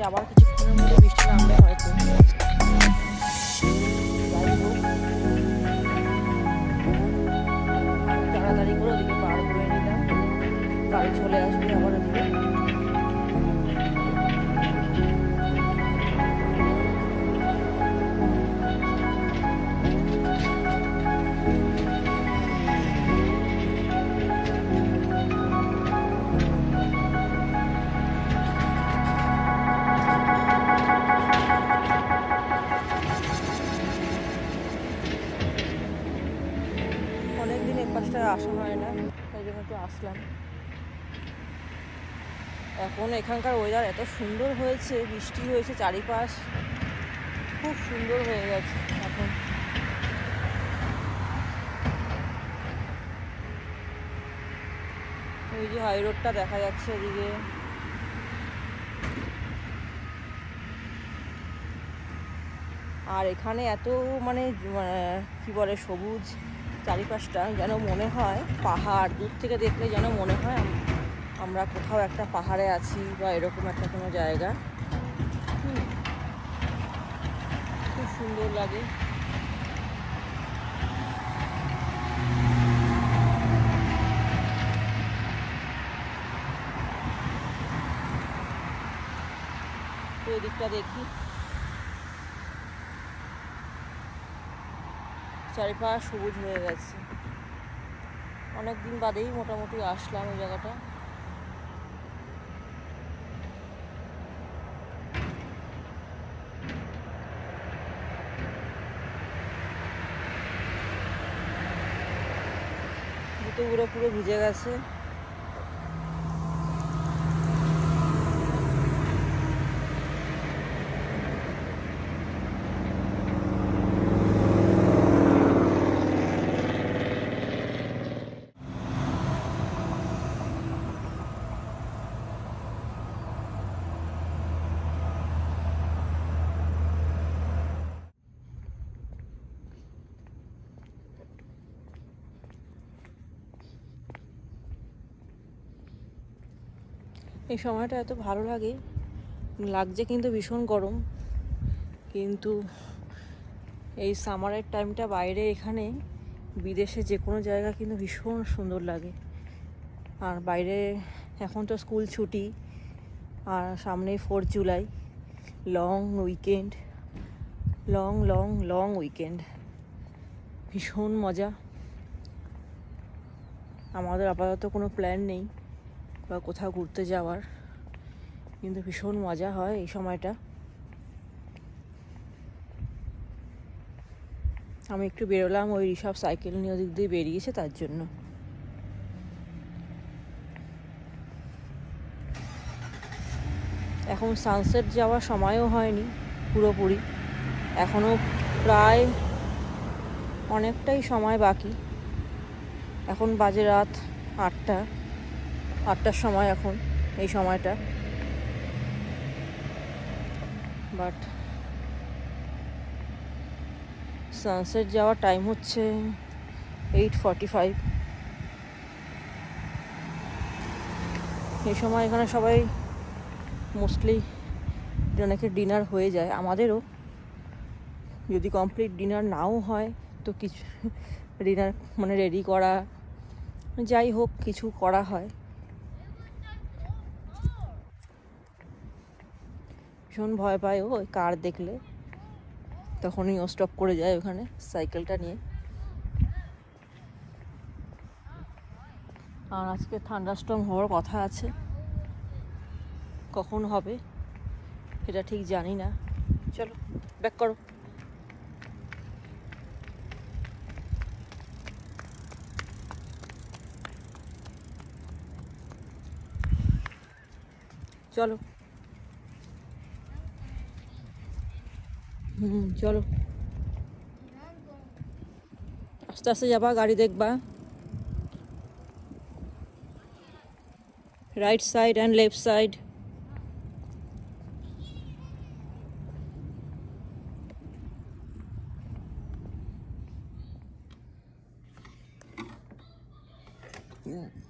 আবার কিছুক্ষণের মধ্যে বৃষ্টি নামবে হয়তো। তাড়াতাড়ি করে ওদিকে পার করে নিলাম, গাড়ি চলে আসবে আবার ওদিকে। অনেকদিন এ পাশটায় আসা হয় না, তাই জন্য একটু আসলাম। এখন এখানকার ওয়েদার এত সুন্দর হয়েছে, বৃষ্টি হয়েছে, চারিপাশ খুব সুন্দর হয়ে গেছে এখন। ওই যে হাই রোডটা দেখা যাচ্ছে ওদিকে। আর এখানে এত মানে কি বলে সবুজ চারিপাশটা, যেন মনে হয় পাহাড়। দূর থেকে দেখলে যেন মনে হয় আমরা কোথাও একটা পাহাড়ে আছি বা এরকম একটা কোনো জায়গা। খুব সুন্দর লাগে। তো এদিকটা দেখি, চারিপাশ সবুজ হয়ে গেছে। অনেকদিন বাদেই মোটামুটি আসলাম ওই জায়গাটা। জুতোগুলো পুরো ভিজে গেছে। এই সময়টা এত ভালো লাগছে, কিন্তু ভীষণ গরম। কিন্তু এই সামারের টাইমটা বাইরে, এখানে বিদেশে যে কোনো জায়গা কিন্তু ভীষণ সুন্দর লাগে। আর বাইরে এখন তো স্কুল ছুটি, আর সামনেই 4 July, long weekend, long long long weekend. ভীষণ মজা। আমাদের আপাতত কোনো প্ল্যান নেই বা কোথাও ঘুরতে যাওয়ার, কিন্তু ভীষণ মজা হয় এই সময়টা। আমি একটু বেরোলাম, ওই ঋষভ সাইকেল নিয়ে ওদিক দিয়ে বেরিয়েছে, তার জন্য। এখন সানসেট যাওয়ার সময়ও হয়নি পুরোপুরি, এখনও প্রায় অনেকটাই সময় বাকি। এখন বাজে রাত 8টার সময় এখন এই সময়টা। বাট সানসেট যাওয়ার টাইম হচ্ছে 8:45। এই সময় এখানে সবাই মোস্টলি অনেকের ডিনার হয়ে যায়, আমাদেরও। যদি কমপ্লিট ডিনার নাও হয় তো কিছু ডিনার মানে রেডি করা, যাই হোক কিছু করা হয়। ভীষণ ভয় পায় ওই কার দেখলে, তখনই ও স্টপ করে যায় ওখানে সাইকেলটা নিয়ে। আর আজকে থান্ডারস্টর্ম হওয়ার কথা আছে, কখন হবে সেটা ঠিক জানি না। চলো ব্যাক করো। চলো চলো, আস্তে আস্তে যাবা, গাড়ি দেখবা। Right side and left side. Yeah.